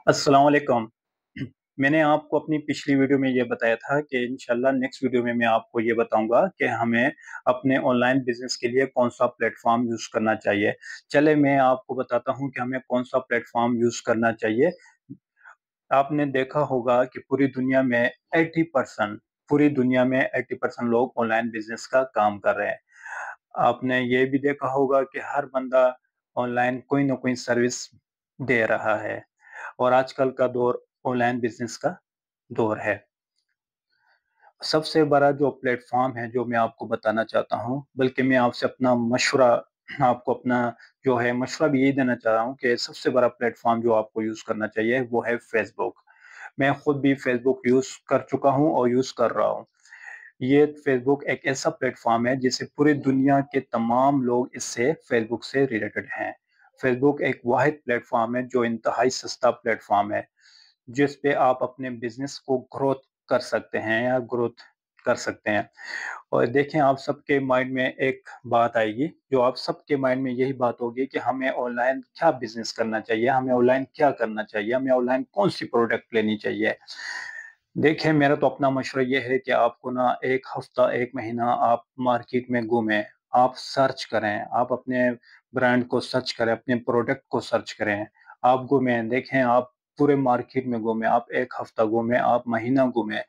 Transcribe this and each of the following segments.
अस्सलाम वालेकुम। मैंने आपको अपनी पिछली वीडियो में ये बताया था कि इंशाल्लाह नेक्स्ट वीडियो में मैं आपको ये बताऊंगा कि हमें अपने ऑनलाइन बिजनेस के लिए कौन सा प्लेटफॉर्म यूज करना चाहिए। चले मैं आपको बताता हूं कि हमें कौन सा प्लेटफॉर्म यूज करना चाहिए। आपने देखा होगा कि पूरी दुनिया में 80% लोग ऑनलाइन बिजनेस का काम कर रहे हैं। आपने ये भी देखा होगा कि हर बंदा ऑनलाइन कोई ना कोई सर्विस दे रहा है और आजकल का दौर ऑनलाइन बिजनेस का दौर है। सबसे बड़ा जो प्लेटफ़ॉर्म है जो मैं आपको बताना चाहता हूँ, बल्कि मैं आपसे अपना मशवरा आपको अपना जो है मशवरा भी यही देना चाह रहा हूँ कि सबसे बड़ा प्लेटफ़ॉर्म जो आपको यूज़ करना चाहिए वो है फ़ेसबुक। मैं खुद भी फ़ेसबुक यूज़ कर चुका हूँ और यूज़ कर रहा हूँ। ये फ़ेसबुक एक ऐसा प्लेटफ़ॉर्म है जिससे पूरी दुनिया के तमाम लोग इससे फ़ेसबुक से रिलेटेड हैं। फ़ेसबुक एक वाहिद प्लेटफ़ॉर्म है जो इंतहाई सस्ता प्लेटफ़ॉर्म है। जिस पे आप अपने बिजनेस को ग्रोथ कर सकते हैं या ग्रोथ कर सकते हैं। और देखें आप सबके माइंड में एक बात आएगी, जो आप सबके माइंड में यही बात होगी कि हमें ऑनलाइन क्या बिजनेस करना चाहिए, हमें ऑनलाइन क्या करना चाहिए, हमें ऑनलाइन कौन सी प्रोडक्ट लेनी चाहिए। देखिए मेरा तो अपना मशवरा ये है कि आपको ना 1 हफ्ता 1 महीना आप मार्केट में घूमें, आप सर्च करें, आप अपने ब्रांड को सर्च करें, अपने प्रोडक्ट को सर्च करें। आप घूमें, देखें आप पूरे मार्केट में घूमें, आप 1 हफ्ता घूमें, आप महीना घूमें।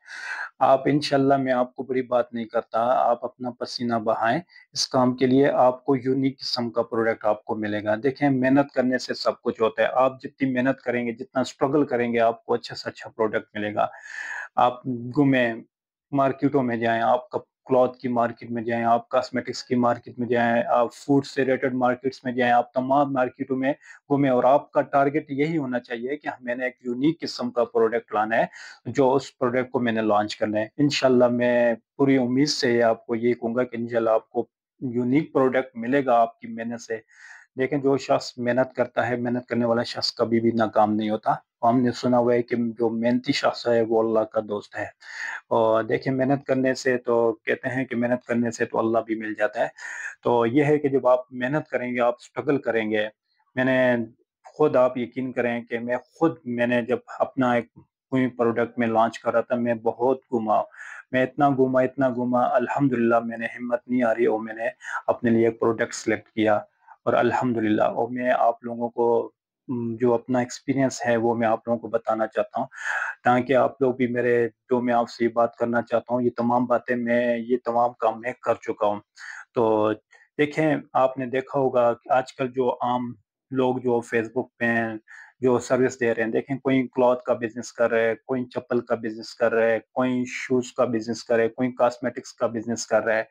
आप इंशाल्लाह मैं आपको बुरी बात नहीं करता, आप अपना पसीना बहाएँ, इस काम के लिए आपको यूनिक किस्म का प्रोडक्ट आपको मिलेगा। देखें मेहनत करने से सब कुछ होता है, आप जितनी मेहनत करेंगे, जितना स्ट्रगल करेंगे, आपको अच्छे से अच्छा प्रोडक्ट मिलेगा। आप घूमें, मार्केटों में जाएँ, आप कप क्लॉथ की मार्केट में जाएँ, आप कॉस्मेटिक्स की मार्केट में जाएँ, आप फूड से रिलेटेड मार्केट्स में जाएँ, आप तमाम मार्केटों में घूमें और आपका टारगेट यही होना चाहिए कि मैंने एक यूनिक किस्म का प्रोडक्ट लाना है, जो उस प्रोडक्ट को मैंने लॉन्च करना है। इंशाल्लाह मैं पूरी उम्मीद से आपको ये कहूँगा कि इंशाल्लाह आपको यूनिक प्रोडक्ट मिलेगा आपकी मेहनत से। लेकिन जो शख्स मेहनत करता है, मेहनत करने वाला शख्स कभी भी नाकाम नहीं होता। हमने सुना हुआ है कि जो मेहनती शख्स है वो अल्लाह का दोस्त है। और देखिए मेहनत करने से तो कहते हैं कि मेहनत करने से तो अल्लाह भी मिल जाता है। तो ये है कि जब आप मेहनत करेंगे, आप स्ट्रगल करेंगे, मैंने खुद आप यकीन करें कि मैंने जब अपना एक कोई प्रोडक्ट मैं लॉन्च कर रहा था, मैं बहुत घूमा। मैं इतना घूमा अल्हम्दुलिल्लाह मैंने हिम्मत नहीं हारी और मैंने अपने लिए एक प्रोडक्ट सेलेक्ट किया और अल्हम्दुलिल्लाह और मैं आप लोगों को जो अपना एक्सपीरियंस है वो मैं आप लोगों को बताना चाहता हूँ। ताकि आप लोग भी मेरे जो मैं आपसे ये बात करना चाहता हूँ, ये तमाम काम मैं कर चुका हूँ। तो देखें, आपने देखा होगा कि आजकल जो आम लोग जो फ़ेसबुक पे हैं, जो सर्विस दे रहे हैं, देखें कोई क्लॉथ का बिज़नेस कर रहा है, कोई चप्पल का बिज़नेस कर रहा है, कोई शूज़ का बिज़नेस कर रहा है, कोई कॉस्मेटिक्स का बिज़नेस कर रहा है।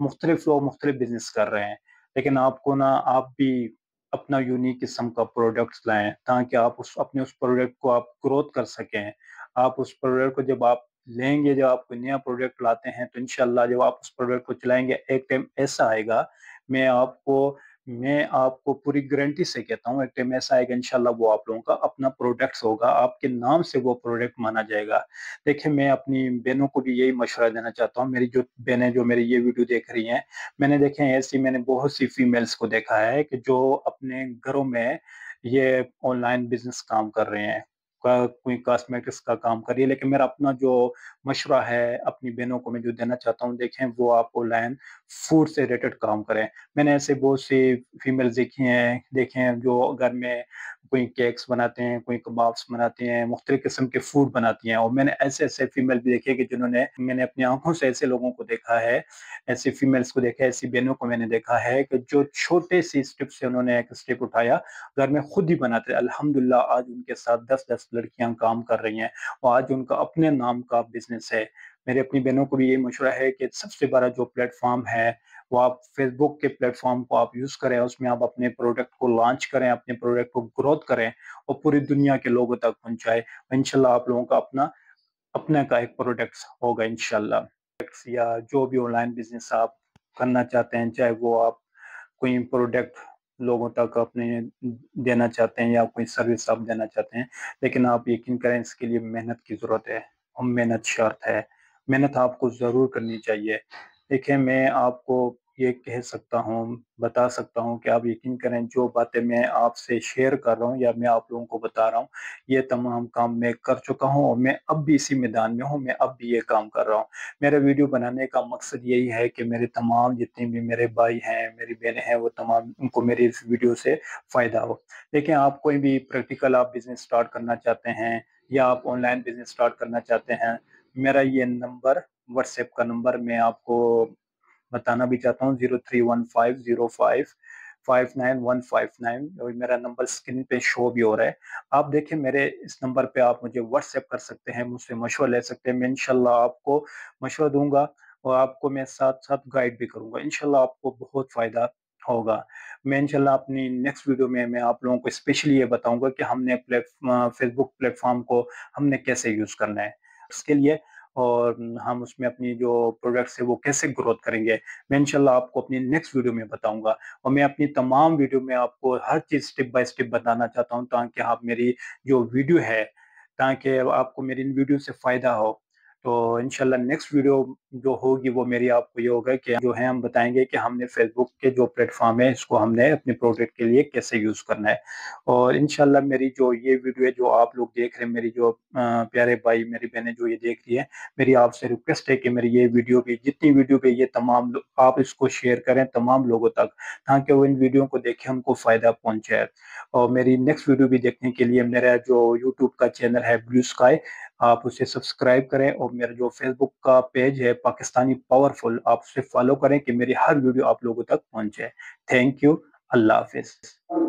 मुख्तलिफ लोग मुख्तलिफ बिज़नेस कर रहे हैं। लेकिन आप भी अपना यूनिक किस्म का प्रोडक्ट्स लाएँ ताकि आप उस प्रोडक्ट को आप ग्रोथ कर सकें। आप उस प्रोडक्ट को जब आप लेंगे, जब आप कोई नया प्रोडक्ट लाते हैं तो इंशाल्लाह जब आप उस प्रोडक्ट को चलाएँगे, एक टाइम ऐसा आएगा, मैं आपको मैं आपको पूरी गारंटी से कहता हूँ, एक टाइम ऐसा आएगा इंशाल्लाह वो आप लोगों का अपना प्रोडक्ट्स होगा, आपके नाम से वो प्रोडक्ट माना जाएगा। देखिए मैं अपनी बहनों को भी यही मशवरा देना चाहता हूँ, मेरी जो बहनें जो मेरी ये वीडियो देख रही हैं, मैंने बहुत सी फीमेल्स को देखा है कि जो अपने घरों में ये ऑनलाइन बिज़नेस काम कर रहे हैं। कोई कॉस्मेटिक्स का काम कर रही है, लेकिन मेरा अपना जो मशवरा है अपनी बहनों को मैं जो देना चाहता हूँ, देखें वो आप ऑनलाइन फूड से रिलेटेड काम करें। मैंने ऐसे बहुत सी फीमेल्स देखे हैं जो घर में कोई केक्स बनाते हैं, कोई कबाब्स बनाते हैं, मुख्तलिफ किस्म के फूड बनाती हैं और मैंने ऐसे-ऐसे फीमेल भी देखे कि जिन्होंने मैंने अपनी आँखों से ऐसे लोगों को देखा है, ऐसी फीमेल्स को देखा है, ऐसी बहनों को मैंने देखा है कि जो छोटे-सी स्टेप से उन्होंने एक स्टेप उठाया, घर में खुद ही बनाते हैं। अल्हम्दुलिल्लाह आज उनके साथ 10-10 लड़कियाँ काम कर रही हैं और आज उनका अपने नाम का बिज़नेस है। मेरी अपनी बहनों को भी यही मशवरा है कि सबसे बड़ा जो प्लेटफ़ॉर्म है, वो आप फ़ेसबुक के प्लेटफ़ॉर्म को आप यूज़ करें, उसमें आप अपने प्रोडक्ट को लॉन्च करें, अपने प्रोडक्ट को ग्रोथ करें और पूरी दुनिया के लोगों तक पहुँचाएँ। इंशाल्लाह आप लोगों का अपने का एक प्रोडक्ट्स होगा इंशाल्लाह। प्रोडक्ट्स या जो भी ऑनलाइन बिज़नेस आप करना चाहते हैं, चाहे वो आप कोई प्रोडक्ट लोगों तक अपने देना चाहते हैं या कोई सर्विस आप देना चाहते हैं, लेकिन आप यकीन करें इसके लिए मेहनत की ज़रूरत है और मेहनत शर्त है। मेहनत आपको ज़रूर करनी चाहिए। देखिए मैं आपको یہ کہہ سکتا ہوں، بتا سکتا ہوں کہ آپ یقین کریں جو باتیں میں آپ سے شیئر کر رہا ہوں یا میں آپ لوگوں کو بتا رہا ہوں، یہ تمام کام میں کر چکا ہوں اور میں اب بھی اسی میدان میں ہوں، میں اب بھی یہ کام کر رہا ہوں۔ میرا ویڈیو بنانے کا مقصد یہی ہے کہ میرے تمام جتنے بھی میرے بھائی ہیں، میری بہنیں ہیں، وہ تمام ان کو میری اس ویڈیو سے فائدہ ہو۔ دیکھیں، آپ کوئی بھی پریکٹیکل آپ بزنس سٹارٹ کرنا چاہتے ہیں یا آپ آن لائن بزنس سٹارٹ کرنا چاہتے ہیں، میرا یہ نمبر واٹس ایپ کا نمبر میں آپ کو بتانا بھی چاہتا ہوں، 031505595159، اور میرا نمبر اسکرین پہ شو بھی ہو رہا ہے۔ آپ دیکھیں، میرے اس نمبر پہ آپ مجھے واٹس ایپ کر سکتے ہیں، مجھ سے مشورہ لے سکتے ہیں، میں انشاءاللہ آپ کو مشورہ دوں گا اور آپ کو میں ساتھ ساتھ گائیڈ بھی کروں گا۔ انشاءاللہ آپ کو بہت فائدہ ہوگا۔ میں انشاءاللہ اپنی نیکسٹ ویڈیو میں آپ لوگوں کو اسپیشلی یہ بتاؤں گا کہ ہم نے فیس بک پلیٹ فارم کو ہم نے کیسے یوز کرنا ہے اس کے لیے، اور ہم اس میں اپنی جو پروڈکٹس ہے وہ کیسے گروتھ کریں گے، میں انشاءاللہ آپ کو اپنی نیکسٹ ویڈیو میں بتاؤں گا۔ اور میں اپنی تمام ویڈیو میں آپ کو ہر چیز سٹیپ بائی سٹیپ بتانا چاہتا ہوں، تاکہ آپ میری جو ویڈیو ہے، تاکہ آپ کو میری ان ویڈیو سے فائدہ ہو۔ تو انشاءاللہ نیکسٹ ویڈیو جو ہوگی وہ میری آپ کو یہ ہوگا کہ جو ہے ہم بتائیں گے کہ ہم نے فیس بک کے جو پلیٹ فارم ہے اس کو ہم نے اپنے پروڈکٹ کے لیے کیسے یوز کرنا ہے۔ اور انشاءاللہ میری جو یہ ویڈیو ہے جو آپ لوگ دیکھ رہے ہیں، میری جو پیارے بھائی میری بہنیں جو یہ دیکھ رہی ہیں، میری آپ سے ریکویسٹ ہے کہ میری یہ ویڈیو بھی جتنی ویڈیو پہ یہ تمام آپ اس کو شیئر کریں تمام لوگوں تک، تاکہ وہ ان ویڈیو کو دیکھیں، ان کو فائدہ پہنچے۔ اور میری نیکسٹ ویڈیو بھی دیکھنے کے لیے میرا جو یوٹیوب کا چینل ہے بلیو اسکائی، آپ اسے سبسکرائب کریں، اور میرا جو فیس بک کا پیج ہے پاکستانی پاورفل، آپ اسے فالو کریں کہ میری ہر ویڈیو آپ لوگوں تک پہنچے۔ تھینک یو، اللہ حافظ۔